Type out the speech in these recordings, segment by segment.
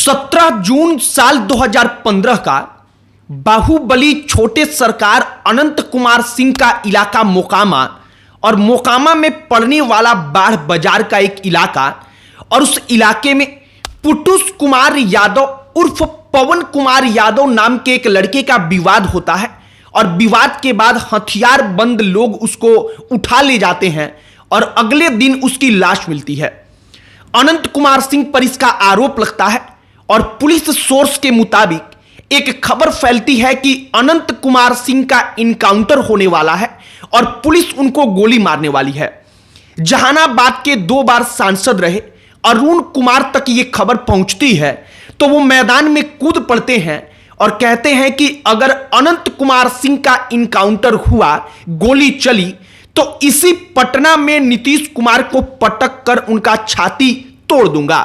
17 जून साल 2015 का बाहुबली छोटे सरकार अनंत कुमार सिंह का इलाका मोकामा और मोकामा में पड़ने वाला बाढ़ बाजार का एक इलाका और उस इलाके में पुटुस कुमार यादव उर्फ पवन कुमार यादव नाम के एक लड़के का विवाद होता है और विवाद के बाद हथियार बंद लोग उसको उठा ले जाते हैं और अगले दिन उसकी लाश मिलती है। अनंत कुमार सिंह पर इसका आरोप लगता है और पुलिस सोर्स के मुताबिक एक खबर फैलती है कि अनंत कुमार सिंह का इनकाउंटर होने वाला है और पुलिस उनको गोली मारने वाली है। जहानाबाद के 2 बार सांसद रहे अरुण कुमार तक यह खबर पहुंचती है तो वो मैदान में कूद पड़ते हैं और कहते हैं कि अगर अनंत कुमार सिंह का इनकाउंटर हुआ, गोली चली, तो इसी पटना में नीतीश कुमार को पटक कर उनका छाती तोड़ दूंगा।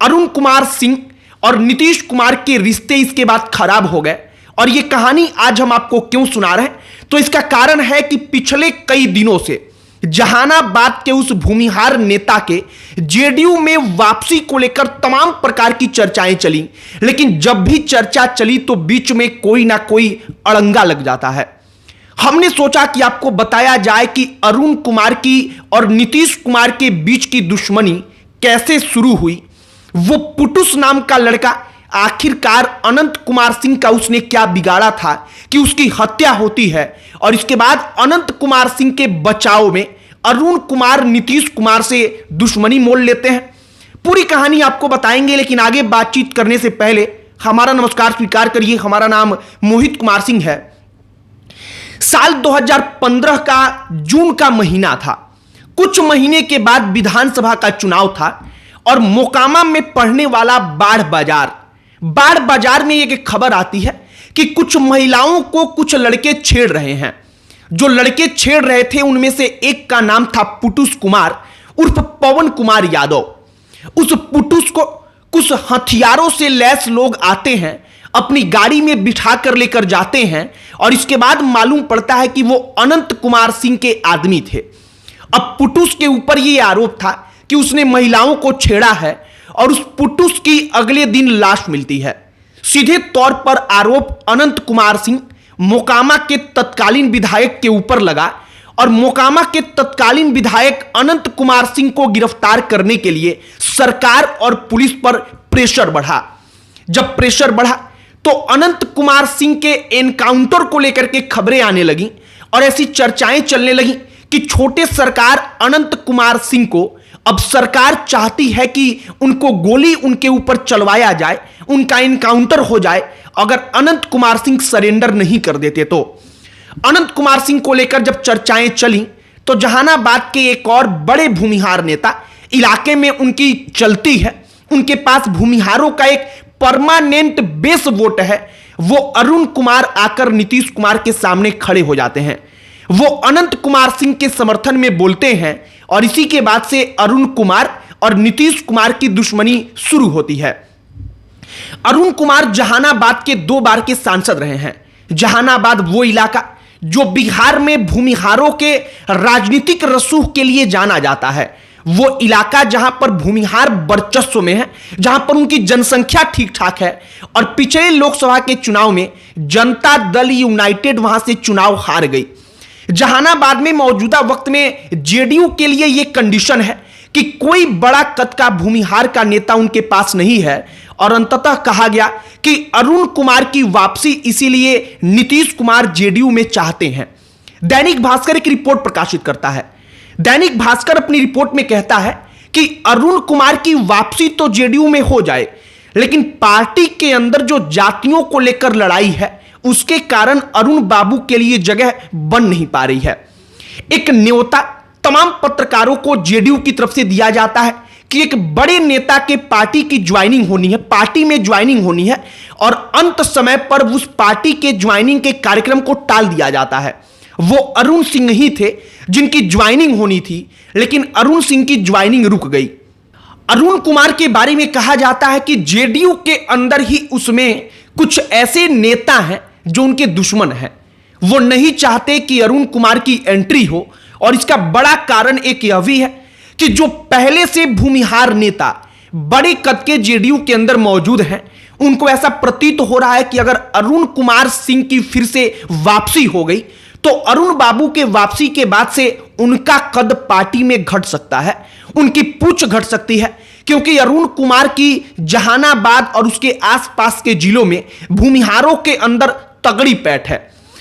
अरुण कुमार सिंह और नीतीश कुमार के रिश्ते इसके बाद खराब हो गए और यह कहानी आज हम आपको क्यों सुना रहे हैं, तो इसका कारण है कि पिछले कई दिनों से जहानाबाद के उस भूमिहार नेता के जेडीयू में वापसी को लेकर तमाम प्रकार की चर्चाएं चली, लेकिन जब भी चर्चा चली तो बीच में कोई ना कोई अड़ंगा लग जाता है। हमने सोचा कि आपको बताया जाए कि अरुण कुमार की और नीतीश कुमार के बीच की दुश्मनी कैसे शुरू हुई। वो पुटुस नाम का लड़का आखिरकार अनंत कुमार सिंह का उसने क्या बिगाड़ा था कि उसकी हत्या होती है और इसके बाद अनंत कुमार सिंह के बचाव में अरुण कुमार नीतीश कुमार से दुश्मनी मोल लेते हैं। पूरी कहानी आपको बताएंगे, लेकिन आगे बातचीत करने से पहले हमारा नमस्कार स्वीकार करिए। हमारा नाम मोहित कुमार सिंह है। साल 2015 का जून का महीना था। कुछ महीने के बाद विधानसभा का चुनाव था और मोकामा में पड़ने वाला बाढ़ बाजार में एक खबर आती है कि कुछ महिलाओं को कुछ लड़के छेड़ रहे हैं। जो लड़के छेड़ रहे थे उनमें से एक का नाम था पुटुस कुमार उर्फ पवन कुमार यादव। उस पुटुस को कुछ हथियारों से लैस लोग आते हैं, अपनी गाड़ी में बिठा कर लेकर जाते हैं और इसके बाद मालूम पड़ता है कि वो अनंत कुमार सिंह के आदमी थे। अब पुटुस के ऊपर यह आरोप था कि उसने महिलाओं को छेड़ा है और उस पुटुस की अगले दिन लाश मिलती है। सीधे तौर पर आरोप अनंत कुमार सिंह मोकामा के तत्कालीन विधायक के ऊपर लगा और मोकामा के तत्कालीन विधायक अनंत कुमार सिंह को गिरफ्तार करने के लिए सरकार और पुलिस पर प्रेशर बढ़ा। जब प्रेशर बढ़ा तो अनंत कुमार सिंह के एनकाउंटर को लेकर के खबरें आने लगी और ऐसी चर्चाएं चलने लगी कि छोटे सरकार अनंत कुमार सिंह को अब सरकार चाहती है कि उनको गोली उनके ऊपर चलवाया जाए, उनका इनकाउंटर हो जाए अगर अनंत कुमार सिंह सरेंडर नहीं कर देते तो। अनंत कुमार सिंह को लेकर जब चर्चाएं चली तो जहानाबाद के एक और बड़े भूमिहार नेता इलाके में उनकी चलती है। उनके पास भूमिहारों का एक परमानेंट बेस वोट है। वो अरुण कुमार आकर नीतीश कुमार के सामने खड़े हो जाते हैं। वो अनंत कुमार सिंह के समर्थन में बोलते हैं और इसी के बाद से अरुण कुमार और नीतीश कुमार की दुश्मनी शुरू होती है। अरुण कुमार जहानाबाद के 2 बार के सांसद रहे हैं। जहानाबाद वो इलाका जो बिहार में भूमिहारों के राजनीतिक रसूख के लिए जाना जाता है, वो इलाका जहां पर भूमिहार वर्चस्व में है, जहां पर उनकी जनसंख्या ठीक ठाक है और पिछले लोकसभा के चुनाव में जनता दल यूनाइटेड वहां से चुनाव हार गई। जहानाबाद में मौजूदा वक्त में जेडीयू के लिए यह कंडीशन है कि कोई बड़ा कद का भूमिहार का नेता उनके पास नहीं है और अंततः कहा गया कि अरुण कुमार की वापसी इसीलिए नीतीश कुमार जेडीयू में चाहते हैं। दैनिक भास्कर एक रिपोर्ट प्रकाशित करता है। दैनिक भास्कर अपनी रिपोर्ट में कहता है कि अरुण कुमार की वापसी तो जेडीयू में हो जाए, लेकिन पार्टी के अंदर जो जातियों को लेकर लड़ाई है उसके कारण अरुण बाबू के लिए जगह बन नहीं पा रही है। एक न्योता तमाम पत्रकारों को जेडीयू की तरफ से दिया जाता है कि एक बड़े नेता के पार्टी की ज्वाइनिंग होनी है, पार्टी में ज्वाइनिंग होनी है और अंत समय पर उस पार्टी के ज्वाइनिंग के कार्यक्रम को टाल दिया जाता है। वो अरुण सिंह ही थे जिनकी ज्वाइनिंग होनी थी, लेकिन अरुण सिंह की ज्वाइनिंग रुक गई। अरुण कुमार के बारे में कहा जाता है कि जेडीयू के अंदर ही उसमें कुछ ऐसे नेता हैं जो उनके दुश्मन हैं। वो नहीं चाहते कि अरुण कुमार की एंट्री हो और इसका बड़ा कारण एक यह भी है कि जो पहले से भूमिहार नेता बड़े कद के जेडीयू के अंदर मौजूद हैं, उनको ऐसा प्रतीत हो रहा है कि अगर अरुण कुमार सिंह की फिर से वापसी हो गई तो अरुण बाबू के वापसी के बाद से उनका कद पार्टी में घट सकता है, उनकी पूछ घट सकती है, क्योंकि अरुण कुमार की जहानाबाद और उसके आसपास के जिलों में भूमिहारों के अंदर तगड़ी पैठ है।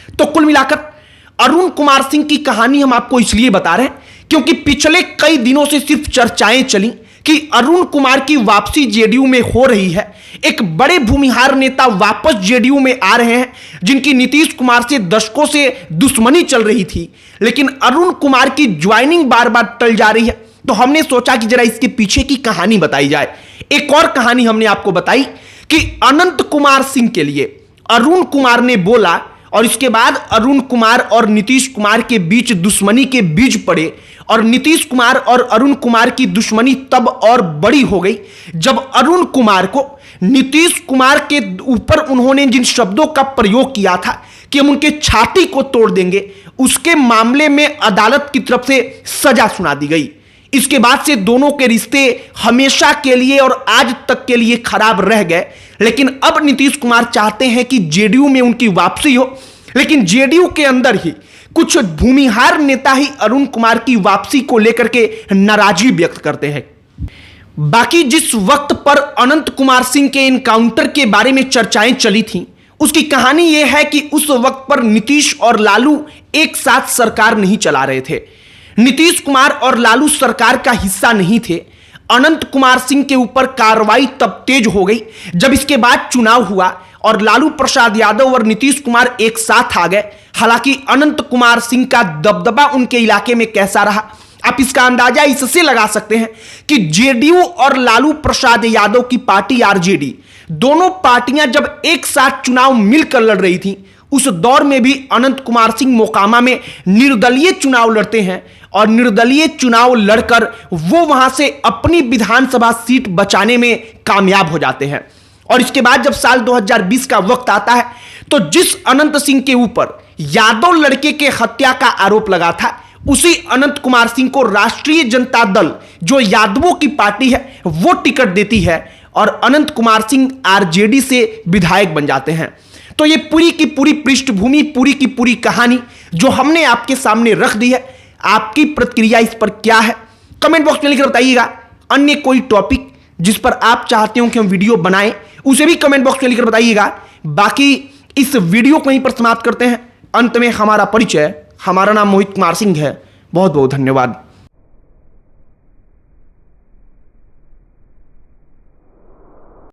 तो कुल मिलाकर अरुण कुमार सिंह की कहानी हम आपको इसलिए बता रहे हैं क्योंकि पिछले कई दिनों से सिर्फ चर्चाएं चली कि अरुण कुमार की वापसी जेडीयू में हो रही है। एक बड़े भूमिहार नेता वापस जेडीयू में आ रहे हैं जिनकी नीतीश कुमार से दशकों से दुश्मनी चल रही थी, लेकिन अरुण कुमार की ज्वाइनिंग बार बार टल जा रही है। तो हमने सोचा कि जरा इसके पीछे की कहानी बताई जाए। एक और कहानी हमने आपको बताई कि अनंत कुमार सिंह के लिए अरुण कुमार ने बोला और इसके बाद अरुण कुमार और नीतीश कुमार के बीच दुश्मनी के बीज पड़े और नीतीश कुमार और अरुण कुमार की दुश्मनी तब और बड़ी हो गई जब अरुण कुमार को नीतीश कुमार के ऊपर उन्होंने जिन शब्दों का प्रयोग किया था कि हम उनके छाती को तोड़ देंगे, उसके मामले में अदालत की तरफ से सजा सुना दी गई। इसके बाद से दोनों के रिश्ते हमेशा के लिए और आज तक के लिए खराब रह गए। लेकिन अब नीतीश कुमार चाहते हैं कि जेडीयू में उनकी वापसी हो, लेकिन जेडीयू के अंदर ही कुछ भूमिहार नेता ही अरुण कुमार की वापसी को लेकर के नाराजगी व्यक्त करते हैं। बाकी जिस वक्त पर अनंत कुमार सिंह के एनकाउंटर के बारे में चर्चाएं चली थीं, उसकी कहानी यह है कि उस वक्त पर नीतीश और लालू एक साथ सरकार नहीं चला रहे थे। नीतीश कुमार और लालू सरकार का हिस्सा नहीं थे। अनंत कुमार सिंह के ऊपर कार्रवाई तब तेज हो गई जब इसके बाद चुनाव हुआ और लालू प्रसाद यादव और नीतीश कुमार एक साथ आ गए। हालांकि अनंत कुमार सिंह का दबदबा उनके इलाके में कैसा रहा, आप इसका अंदाजा इससे लगा सकते हैं कि जेडीयू और लालू प्रसाद यादव की पार्टी आरजेडी, दोनों पार्टियां जब एक साथ चुनाव मिलकर लड़ रही थी, उस दौर में भी अनंत कुमार सिंह मोकामा में निर्दलीय चुनाव लड़ते हैं और निर्दलीय चुनाव लड़कर वो वहां से अपनी विधानसभा सीट बचाने में कामयाब हो जाते हैं। और इसके बाद जब साल 2020 का वक्त आता है तो जिस अनंत सिंह के ऊपर यादव लड़के के हत्या का आरोप लगा था, उसी अनंत कुमार सिंह को राष्ट्रीय जनता दल, जो यादवों की पार्टी है, वो टिकट देती है और अनंत कुमार सिंह आरजेडी से विधायक बन जाते हैं। तो ये पूरी की पूरी पृष्ठभूमि, पूरी की पूरी कहानी जो हमने आपके सामने रख दी है, आपकी प्रतिक्रिया इस पर क्या है कमेंट बॉक्स में लिखकर बताइएगा। अन्य कोई टॉपिक जिस पर आप चाहते हो कि हम वीडियो बनाएं, उसे भी कमेंट बॉक्स में लिखकर बताइएगा। बाकी इस वीडियो को यहीं पर समाप्त करते हैं। अंत में हमारा परिचय, हमारा नाम मोहित कुमार सिंह है। बहुत बहुत धन्यवाद।